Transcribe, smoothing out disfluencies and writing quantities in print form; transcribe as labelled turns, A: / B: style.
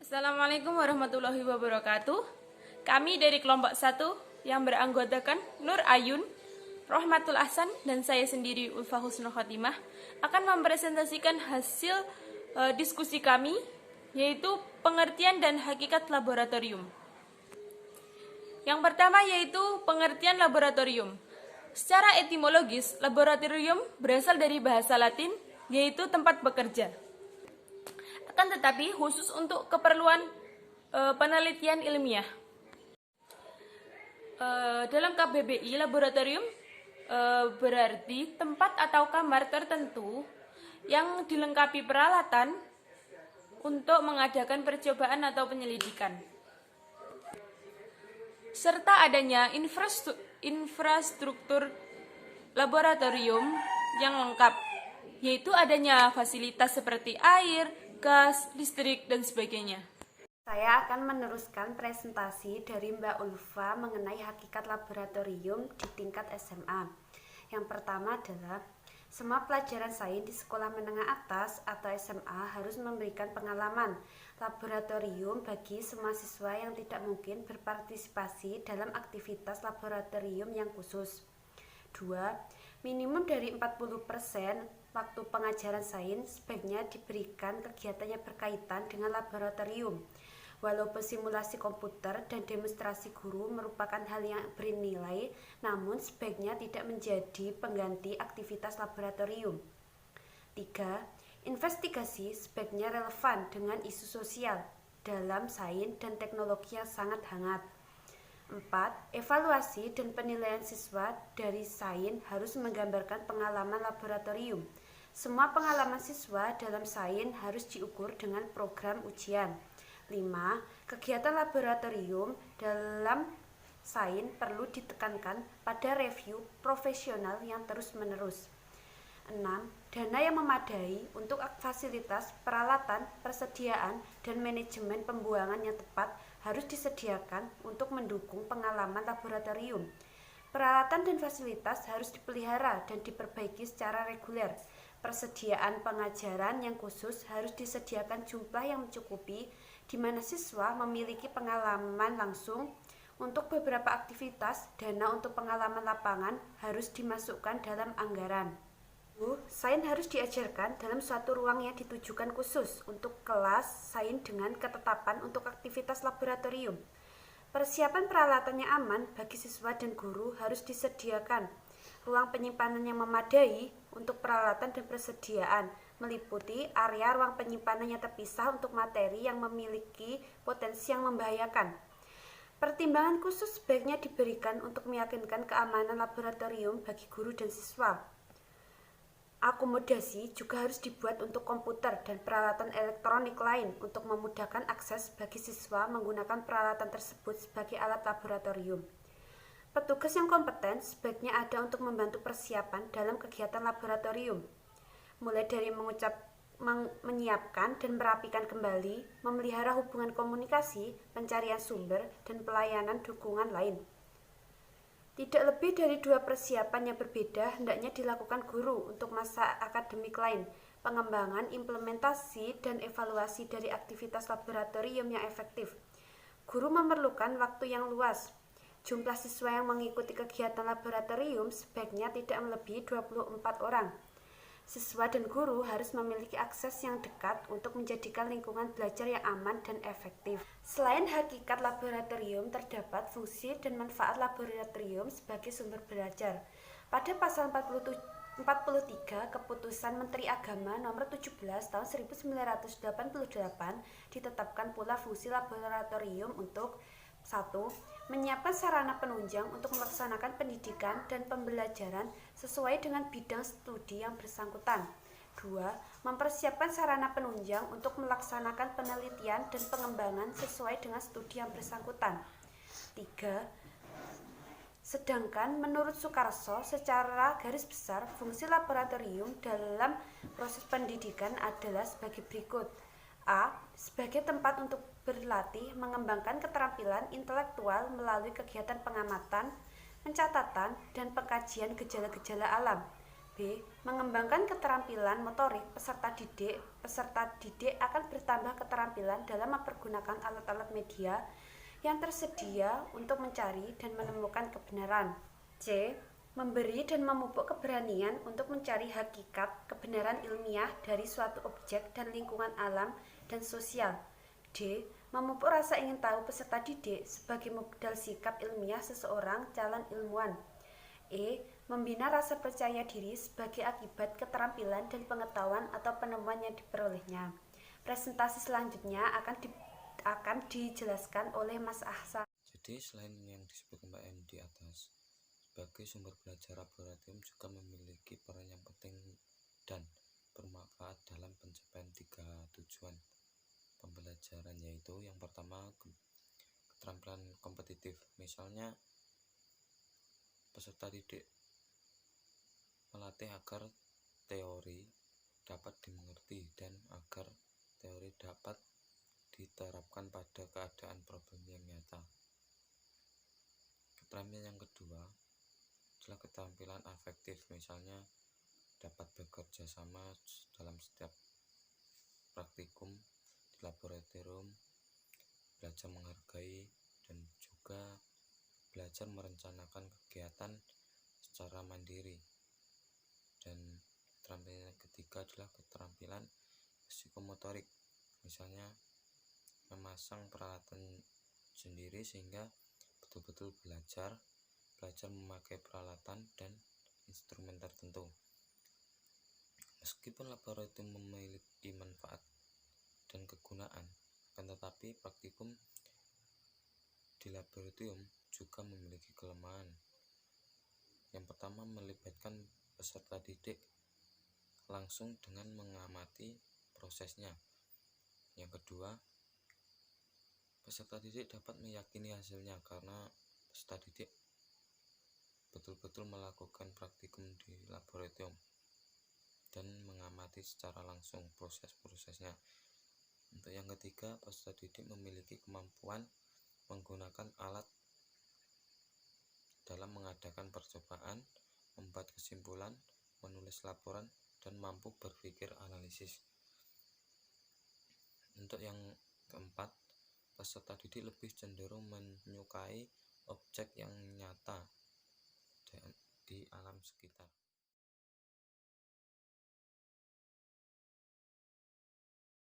A: Assalamualaikum warahmatullahi wabarakatuh. Kami dari kelompok 1 yang beranggotakan Nur Ayun, Rohmatul Ahsan, dan saya sendiri Ulfa Husnul Khotimah akan mempresentasikan hasil diskusi kami, yaitu pengertian dan hakikat laboratorium. Yang pertama yaitu pengertian laboratorium. Secara etimologis, laboratorium berasal dari bahasa Latin, yaitu tempat bekerja. Akan tetapi khusus untuk keperluan penelitian ilmiah. Dalam KBBI, laboratorium berarti tempat atau kamar tertentu yang dilengkapi peralatan untuk mengadakan percobaan atau penyelidikan, serta adanya infrastruktur laboratorium yang lengkap, yaitu adanya fasilitas seperti air, gas, listrik, dan sebagainya.
B: Saya akan meneruskan presentasi dari Mbak Ulfa mengenai hakikat laboratorium di tingkat SMA. Yang pertama adalah semua pelajaran sains di sekolah menengah atas atau SMA harus memberikan pengalaman laboratorium bagi semua siswa yang tidak mungkin berpartisipasi dalam aktivitas laboratorium yang khusus. 2. Minimum dari 40% waktu pengajaran sains sebaiknya diberikan kegiatan yang berkaitan dengan laboratorium. Walaupun simulasi komputer dan demonstrasi guru merupakan hal yang bernilai, namun sebaiknya tidak menjadi pengganti aktivitas laboratorium. 3. Investigasi sebaiknya relevan dengan isu sosial dalam sains dan teknologi yang sangat hangat. 4. Evaluasi dan penilaian siswa dari sains harus menggambarkan pengalaman laboratorium. Semua pengalaman siswa dalam sains harus diukur dengan program ujian. 5. Kegiatan laboratorium dalam sains perlu ditekankan pada review profesional yang terus-menerus. 6. Dana yang memadai untuk fasilitas, peralatan, persediaan, dan manajemen pembuangan yang tepat harus disediakan untuk mendukung pengalaman laboratorium. Peralatan dan fasilitas harus dipelihara dan diperbaiki secara reguler. Persediaan pengajaran yang khusus harus disediakan jumlah yang mencukupi, di mana siswa memiliki pengalaman langsung. Untuk beberapa aktivitas, dana untuk pengalaman lapangan harus dimasukkan dalam anggaran. Sains harus diajarkan dalam suatu ruang yang ditujukan khusus untuk kelas sains dengan ketetapan untuk aktivitas laboratorium. Persiapan peralatan yang aman bagi siswa dan guru harus disediakan. Ruang penyimpanan yang memadai untuk peralatan dan persediaan meliputi area ruang penyimpanan yang terpisah untuk materi yang memiliki potensi yang membahayakan. Pertimbangan khusus sebaiknya diberikan untuk meyakinkan keamanan laboratorium bagi guru dan siswa. Akomodasi juga harus dibuat untuk komputer dan peralatan elektronik lain untuk memudahkan akses bagi siswa menggunakan peralatan tersebut sebagai alat laboratorium. Petugas yang kompeten sebaiknya ada untuk membantu persiapan dalam kegiatan laboratorium, mulai dari menyiapkan dan merapikan kembali, memelihara hubungan komunikasi, pencarian sumber, dan pelayanan dukungan lain. Tidak lebih dari 2 persiapan yang berbeda hendaknya dilakukan guru untuk masa akademik lain, pengembangan, implementasi, dan evaluasi dari aktivitas laboratorium yang efektif. Guru memerlukan waktu yang luas. Jumlah siswa yang mengikuti kegiatan laboratorium sebaiknya tidak melebihi 24 orang. Siswa dan guru harus memiliki akses yang dekat untuk menjadikan lingkungan belajar yang aman dan efektif. Selain hakikat laboratorium, terdapat fungsi dan manfaat laboratorium sebagai sumber belajar. Pada pasal 43 Keputusan Menteri Agama Nomor 17 Tahun 1988 ditetapkan pula fungsi laboratorium untuk 1. Menyiapkan sarana penunjang untuk melaksanakan pendidikan dan pembelajaran sesuai dengan bidang studi yang bersangkutan. 2. Mempersiapkan sarana penunjang untuk melaksanakan penelitian dan pengembangan sesuai dengan studi yang bersangkutan. 3. Sedangkan menurut Soekarso, secara garis besar, fungsi laboratorium dalam proses pendidikan adalah sebagai berikut. A. Sebagai tempat untuk berlatih mengembangkan keterampilan intelektual melalui kegiatan pengamatan, pencatatan, dan pengkajian gejala-gejala alam. B. Mengembangkan keterampilan motorik peserta didik. Peserta didik akan bertambah keterampilan dalam mempergunakan alat-alat media yang tersedia untuk mencari dan menemukan kebenaran. C. Memberi dan memupuk keberanian untuk mencari hakikat kebenaran ilmiah dari suatu objek dan lingkungan alam dan sosial. D. Memupuk rasa ingin tahu peserta didik sebagai modal sikap ilmiah seseorang calon ilmuwan. E. Membina rasa percaya diri sebagai akibat keterampilan dan pengetahuan atau penemuan yang diperolehnya. Presentasi selanjutnya akan dijelaskan oleh Mas Ahsan.
C: Jadi selain yang disebut Mbak M di atas, sebagai sumber belajar laboratorium juga memiliki peran yang penting dan bermanfaat dalam pencapaian 3 tujuan pembelajaran, yaitu yang pertama keterampilan kompetitif. Misalnya peserta didik melatih agar teori dapat dimengerti dan agar teori dapat diterapkan pada keadaan problem yang nyata. Keterampilan yang kedua adalah keterampilan afektif, misalnya dapat bekerja sama dalam setiap praktikum di laboratorium, belajar menghargai, dan juga belajar merencanakan kegiatan secara mandiri. Dan keterampilan yang ketiga adalah keterampilan psikomotorik, misalnya memasang peralatan sendiri sehingga betul-betul belajar memakai peralatan dan instrumen tertentu. Meskipun laboratorium memiliki manfaat dan kegunaan, akan tetapi praktikum di laboratorium juga memiliki kelemahan. Yang pertama, melibatkan peserta didik langsung dengan mengamati prosesnya. Yang kedua, peserta didik dapat meyakini hasilnya karena peserta didik betul-betul melakukan praktikum di laboratorium dan mengamati secara langsung proses-prosesnya. Untuk yang ketiga, peserta didik memiliki kemampuan menggunakan alat dalam mengadakan percobaan, membuat kesimpulan, menulis laporan, dan mampu berpikir analisis. Untuk yang keempat, peserta didik lebih cenderung menyukai objek yang nyata di alam sekitar.